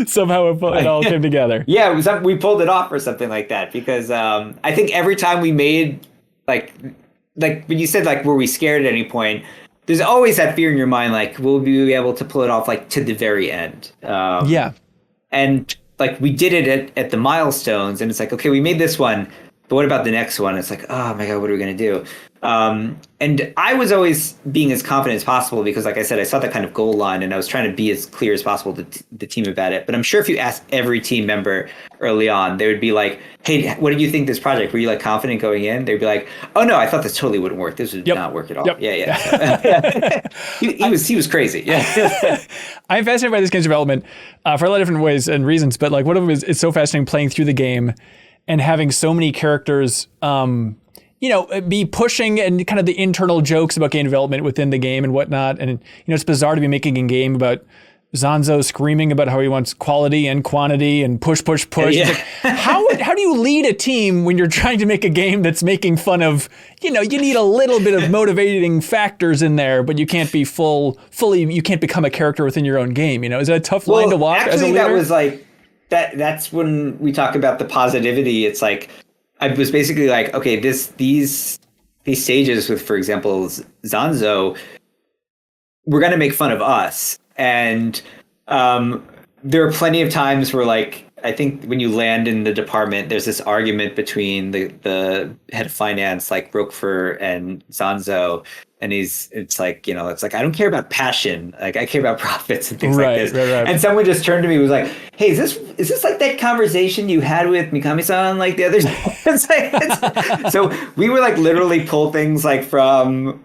somehow it all came together. Yeah, we pulled it off or something like that, because I think every time we made like when you said like, were we scared at any point? There's always that fear in your mind, like, will we be able to pull it off like to the very end? And like we did it at the milestones, and it's like, okay, we made this one, but what about the next one? It's like, oh my God, what are we going to do? And I was always being as confident as possible because, like I said, I saw that kind of goal line and I was trying to be as clear as possible to the team about it. But I'm sure if you ask every team member early on, they would be like, hey, what did you think this project? Were you like confident going in? They'd be like, oh no, I thought this totally wouldn't work. This would not work at all. Yeah. he was crazy. Yeah. I'm fascinated by this game's development for a lot of different ways and reasons. But like one of them is it's so fascinating playing through the game and having so many characters be pushing and kind of the internal jokes about game development within the game and whatnot. And, it's bizarre to be making a game about Zanzo screaming about how he wants quality and quantity and push. Yeah. Like, how do you lead a team when you're trying to make a game that's making fun of, you need a little bit of motivating factors in there, but you can't be fully, you can't become a character within your own game. Is that a tough line to walk as a leader? That was like, that's when we talk about the positivity. It's like, I was basically like, okay, these stages with, for example, Zanzo, we're going to make fun of us. And there are plenty of times where like I think when you land in the department, there's this argument between the head of finance, like Roquefort and Zanzo, and it's like, I don't care about passion, like I care about profits and things like this. Right. And someone just turned to me and was like, "Hey, is this like that conversation you had with Mikami-san like the other day?" So we were like literally pull things like from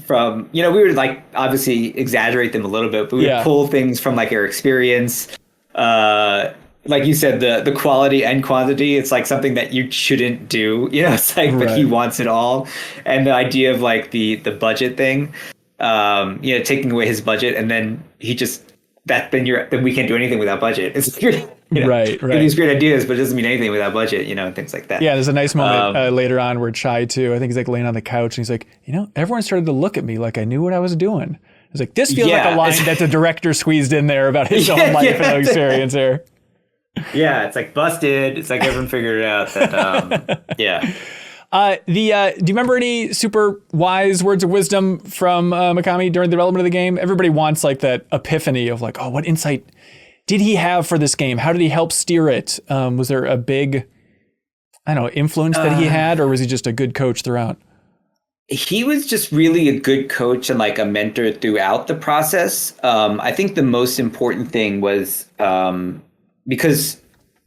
we would like obviously exaggerate them a little bit, but we would pull things from like our experience. Like you said, the quality and quantity, it's like something that you shouldn't do, it's like, but he wants it all. And the idea of like the budget thing, taking away his budget, and then he just, then we can't do anything without budget. It's weird. Right. These great ideas, but it doesn't mean anything without budget, and things like that. Yeah, there's a nice moment later on where Chai too, I think he's like laying on the couch and he's like, everyone started to look at me like I knew what I was doing. It's like, this feels like a line that the director squeezed in there about his own life and experience here. Yeah, it's like busted. It's like everyone figured it out. That, do you remember any super wise words of wisdom from Mikami during the development of the game? Everybody wants like that epiphany of like, oh, what insight did he have for this game? How did he help steer it? Was there a big, influence that he had, or was he just a good coach throughout? He was just really a good coach and like a mentor throughout the process. I think the most important thing was because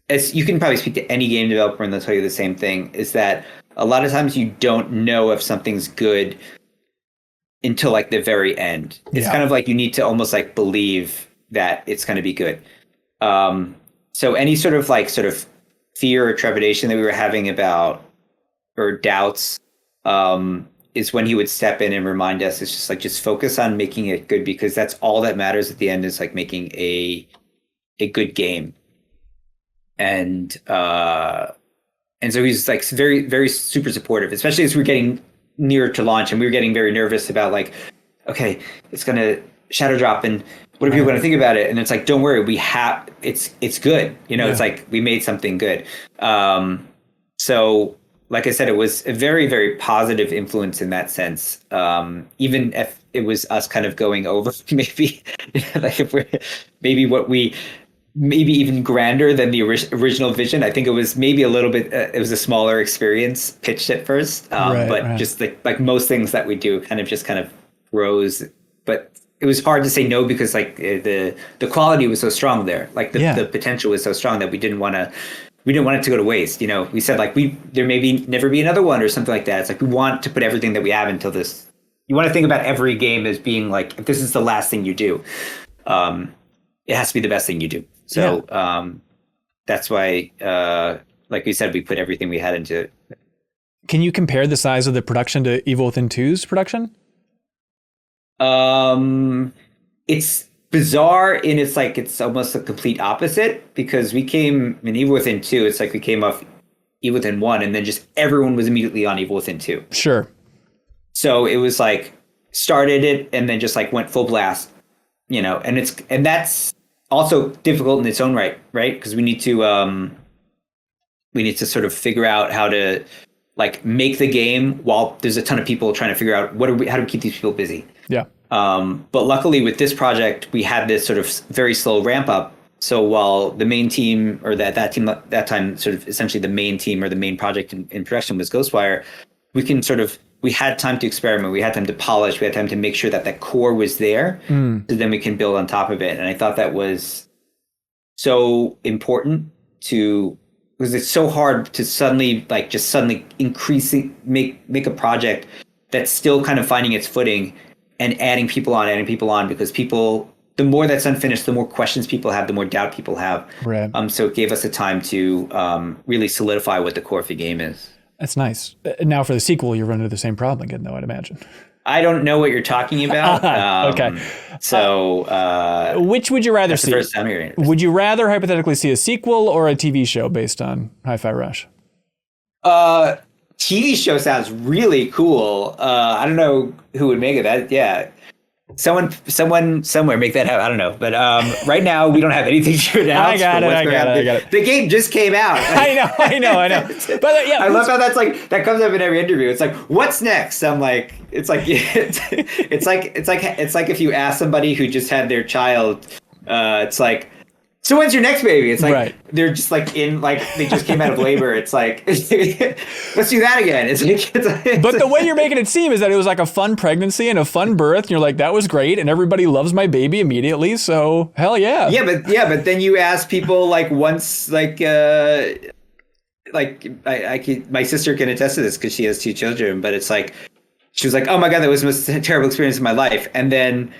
as you can probably speak to any game developer and they'll tell you the same thing, is that a lot of times you don't know if something's good until like the very end. It's kind of like you need to almost like believe that it's going to be good. So any sort of fear or trepidation that we were having about, or doubts, is when he would step in and remind us. It's just like, just focus on making it good, because that's all that matters at the end, is like making a good game. And so he's like very, very super supportive, especially as we're getting nearer to launch, and we were getting very nervous about like, okay, it's going to shadow drop and what are people going to think about it? And it's like, don't worry, it's good. It's like, we made something good. So like I said, it was a very, very positive influence in that sense. Even if it was us kind of going over maybe like if we're maybe even grander than the original vision. I think it was maybe a little bit, it was a smaller experience pitched at first, just like most things that we do kind of grows. But it was hard to say no, because like the quality was so strong there. Like the potential was so strong that we didn't want it to go to waste. We said like there may never be another one or something like that. It's like, we want to put everything that we have until this. You want to think about every game as being like, if this is the last thing you do, it has to be the best thing you do. So that's why, like we said, we put everything we had into it. Can you compare the size of the production to Evil Within 2's production? It's bizarre in it's almost a complete opposite, because we came in Evil Within 2, it's like we came off Evil Within 1 and then just everyone was immediately on Evil Within 2. Sure. So it was like started it and then just like went full blast, and that's also difficult in its own right? Because we need to sort of figure out how to like make the game while there's a ton of people trying to figure out how do we keep these people busy. Yeah. But luckily with this project, we had this sort of very slow ramp up. So while the main team, or that team at that time, sort of essentially the main team or the main project in production was Ghostwire, we had time to experiment. We had time to polish. We had time to make sure that core was there. So then we can build on top of it. And I thought that was so important because it's so hard to suddenly make a project that's still kind of finding its footing and adding people on, because the more that's unfinished, the more questions people have, the more doubt people have. Right. So it gave us a time to really solidify what the core of the game is. That's nice. Now for the sequel, you run into the same problem again, though, I'd imagine. I don't know what you're talking about. Okay. So, which would you rather see? The first time hearing it. Would you rather hypothetically see a sequel or a TV show based on Hi-Fi Rush? TV show sounds really cool. I don't know who would make it. That, yeah. Someone somewhere make that happen. I don't know. But right now we don't have anything to announce. I got it. The game just came out. I know. But yeah, I love how that comes up in every interview. It's like, what's next? I'm like, it's like if you ask somebody who just had their child It's like, so when's your next baby? It's like Right. they're just like they just came out of labor. It's like let's do that again. But the way you're making it seem is that it was like a fun pregnancy and a fun birth, and you're like, that was great, and everybody loves my baby immediately. So hell yeah. But then you ask people like once I my sister can attest to this because she has 2 children. But it's like she was like, oh my god, that was the most terrible experience of my life, and then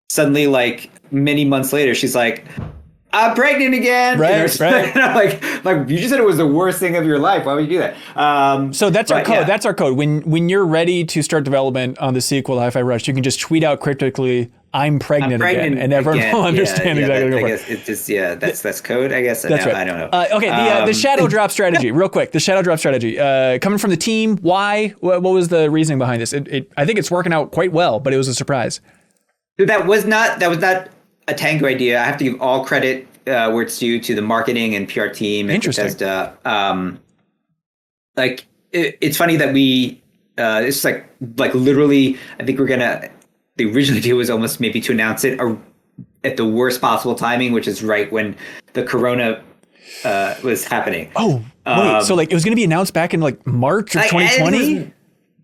suddenly like many months later, she's like, I'm pregnant again. Right. And I'm like you just said it was the worst thing of your life. Why would you do that? So that's our code. Yeah. That's our code. When you're ready to start development on the sequel to Hi-Fi Rush, you can just tweet out cryptically, I'm pregnant again, and everyone will understand exactly what I guess it's just that's code. I guess that's right. I don't know. Okay, the shadow drop strategy, real quick. The shadow drop strategy coming from the team. Why? What was the reasoning behind this? I think it's working out quite well, but it was a surprise. So that was not a Tango idea. I have to give all credit where it's due to the marketing and PR team. Interesting. It's funny that we it's like literally. I think the original idea was almost maybe to announce it at the worst possible timing, which is right when the Corona was happening. Oh, wait. So it was going to be announced back in March of 2020.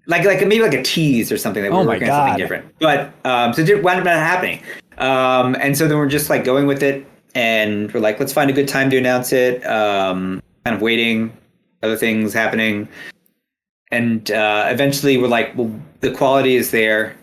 Like maybe like a tease or something that we were working on something different. But so it wound up not happening. And so then we're just going with it, and we're like, let's find a good time to announce it. Kind of waiting, other things happening. And eventually we're like, well, the quality is there.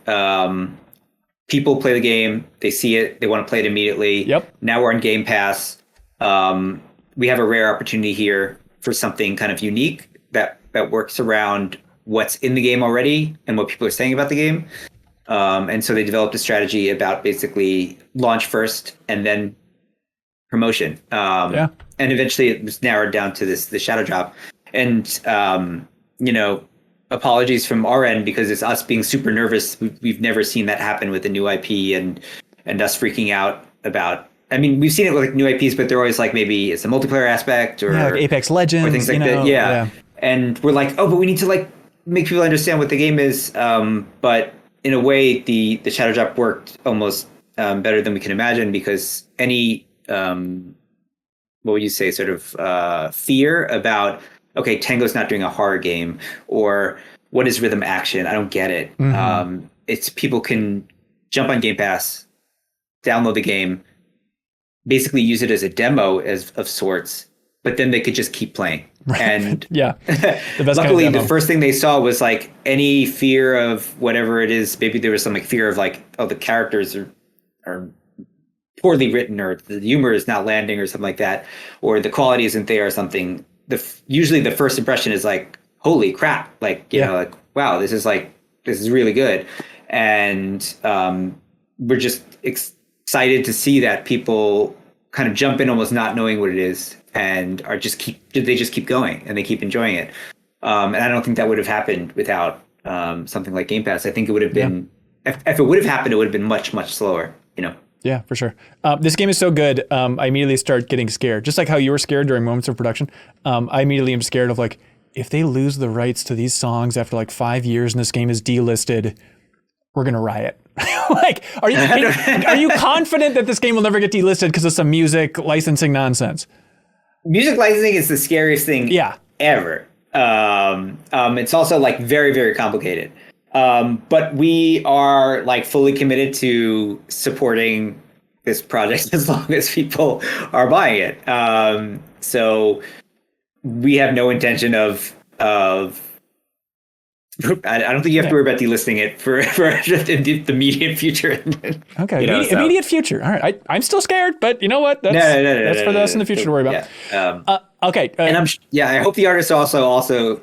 People play the game, they see it, they want to play it immediately. Yep. Now we're on Game Pass. We have a rare opportunity here for something kind of unique that works around what's in the game already and what people are saying about the game. And so they developed a strategy about basically launch first and then promotion. And eventually it was narrowed down to the shadow drop. And, apologies from our end because it's us being super nervous. We've never seen that happen with a new IP and us freaking out about. I mean, we've seen it with new IPs, but they're always maybe it's a multiplayer aspect or like Apex Legends or things like that. Yeah. And we're like, oh, but we need to make people understand what the game is. But in a way, the shadow drop worked almost better than we can imagine because any what would you say, sort of fear about. Okay, Tango's not doing a horror game, or what is rhythm action? I don't get it. Mm-hmm. It's people can jump on Game Pass, download the game, basically use it as a demo of sorts, but then they could just keep playing. Right. And yeah, luckily, the first thing they saw was any fear of whatever it is. Maybe there was some fear of the characters are poorly written, or the humor is not landing, or something like that, or the quality isn't there, or something. Usually the first impression is holy crap, wow, this is really good. And we're just excited to see that people kind of jump in almost not knowing what it is and they just keep going and they keep enjoying it. And I don't think that would have happened without something like Game Pass. I think it would have been, if it would have happened, it would have been much, much slower, Yeah, for sure. This game is so good. I immediately start getting scared. Just like how you were scared during moments of production. I immediately am scared of if they lose the rights to these songs after 5 years and this game is delisted, we're going to riot. Are you confident that this game will never get delisted because of some music licensing nonsense? Music licensing is the scariest thing ever. It's also very, very complicated. But we are fully committed to supporting this project as long as people are buying it. So we have no intention of I don't think you have to worry about delisting it for the immediate future. Okay, immediate future. All right, I'm still scared, but you know what? That's for us in the future to worry about. Yeah. Okay. And I hope the artists are also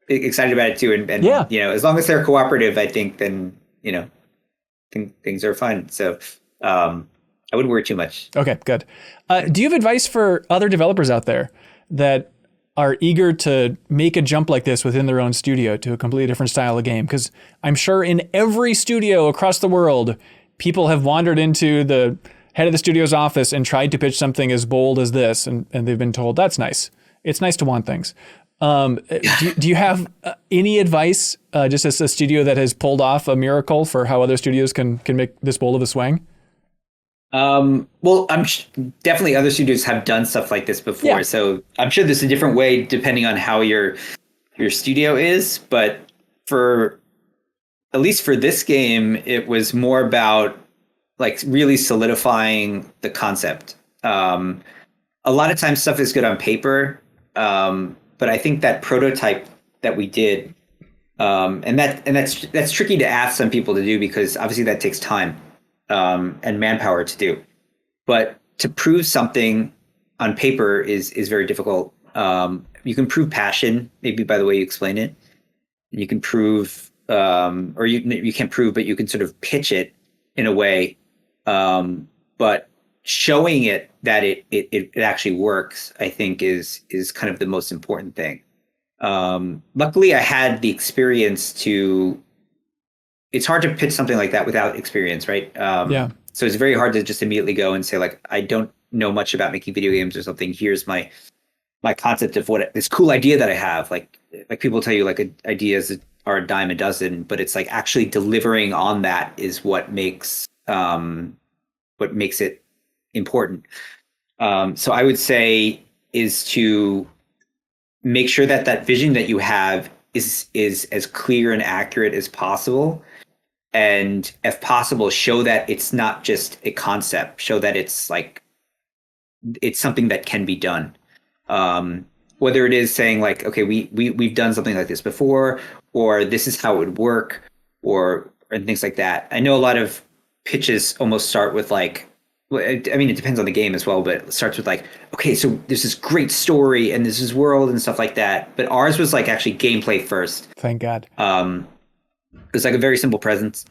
excited about it too, and as long as they're cooperative, I think then things are fine. So I wouldn't worry too much. Okay, good. Do you have advice for other developers out there that are eager to make a jump like this within their own studio to a completely different style of game? Because I'm sure in every studio across the world, people have wandered into the head of the studio's office and tried to pitch something as bold as this, and they've been told, that's nice. It's nice to want things. Do you have any advice, just as a studio that has pulled off a miracle, for how other studios can make this bold of a swing? Well, definitely other studios have done stuff like this before, Yeah. so I'm sure there's a different way depending on how your studio is. But for at least for this game, it was more about like really solidifying the concept. A lot of times stuff is good on paper, but I think that prototype that we did, and that's tricky to ask some people to do because obviously that takes time and manpower to do. But to prove something on paper is very difficult. You can prove passion maybe by the way you explain it. You can prove, or you can't prove, but you can sort of pitch it in a way. But showing it that it actually works, I think is kind of the most important thing. Luckily I had the experience it's hard to pitch something like that without experience, right? Yeah. So it's very hard to just immediately go and say like, I don't know much about making video games or something. Here's my concept of this cool idea that I have. Like people tell you like ideas are a dime a dozen, but it's like actually delivering on that is what makes it important. So I would say is to make sure that vision that you have is as clear and accurate as possible. And if possible, show that it's not just a concept, show that it's like, it's something that can be done. Whether it is saying like, okay, we've done something like this before, or this is how it would work, and things like that. I know a lot of pitches almost start with like, I mean, it depends on the game as well, but it starts with like, okay, so there's this great story and there's this world and stuff like that. But ours was like actually gameplay first. Thank God. It was like a very simple premise.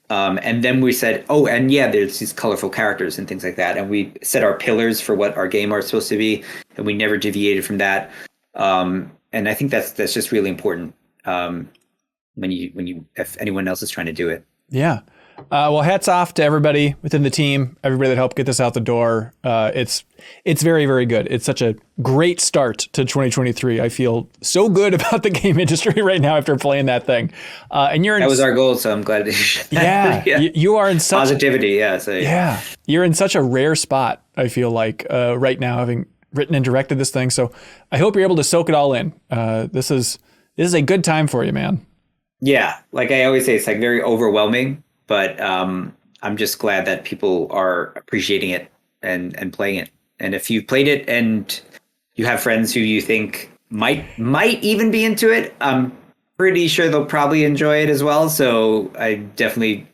And then we said, oh, and yeah, there's these colorful characters and things like that. And we set our pillars for what our game are supposed to be. And we never deviated from that. And I think that's just really important if anyone else is trying to do it. Yeah. Well, hats off to everybody within the team, everybody that helped get this out the door. It's very, very good. It's such a great start to 2023. I feel so good about the game industry right now after playing that thing. And that was our goal, so I'm glad to yeah. You are in such positivity. Yeah. So yeah, you're in such a rare spot. I feel like right now, having written and directed this thing. So I hope you're able to soak it all in. This is a good time for you, man. Yeah, like I always say, it's like very overwhelming. But I'm just glad that people are appreciating it and playing it. And if you've played it and you have friends who you think might even be into it, I'm pretty sure they'll probably enjoy it as well. So I definitely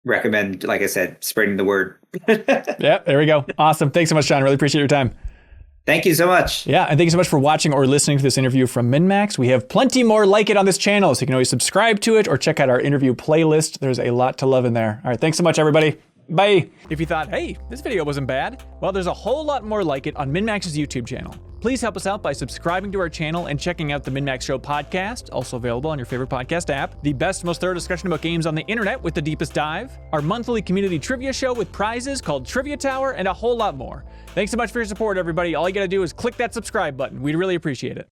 recommend, like I said, spreading the word. Yeah, there we go. Awesome. Thanks so much, John. Really appreciate your time. Thank you so much. Yeah, and thank you so much for watching or listening to this interview from MinnMax. We have plenty more like it on this channel, so you can always subscribe to it or check out our interview playlist. There's a lot to love in there. All right, thanks so much, everybody. Bye. If you thought, hey, this video wasn't bad, well, there's a whole lot more like it on MinnMax's YouTube channel. Please help us out by subscribing to our channel and checking out the MinnMax Show podcast, also available on your favorite podcast app, the best, most thorough discussion about games on the internet with the deepest dive, our monthly community trivia show with prizes called Trivia Tower, and a whole lot more. Thanks so much for your support, everybody. All you gotta do is click that subscribe button. We'd really appreciate it.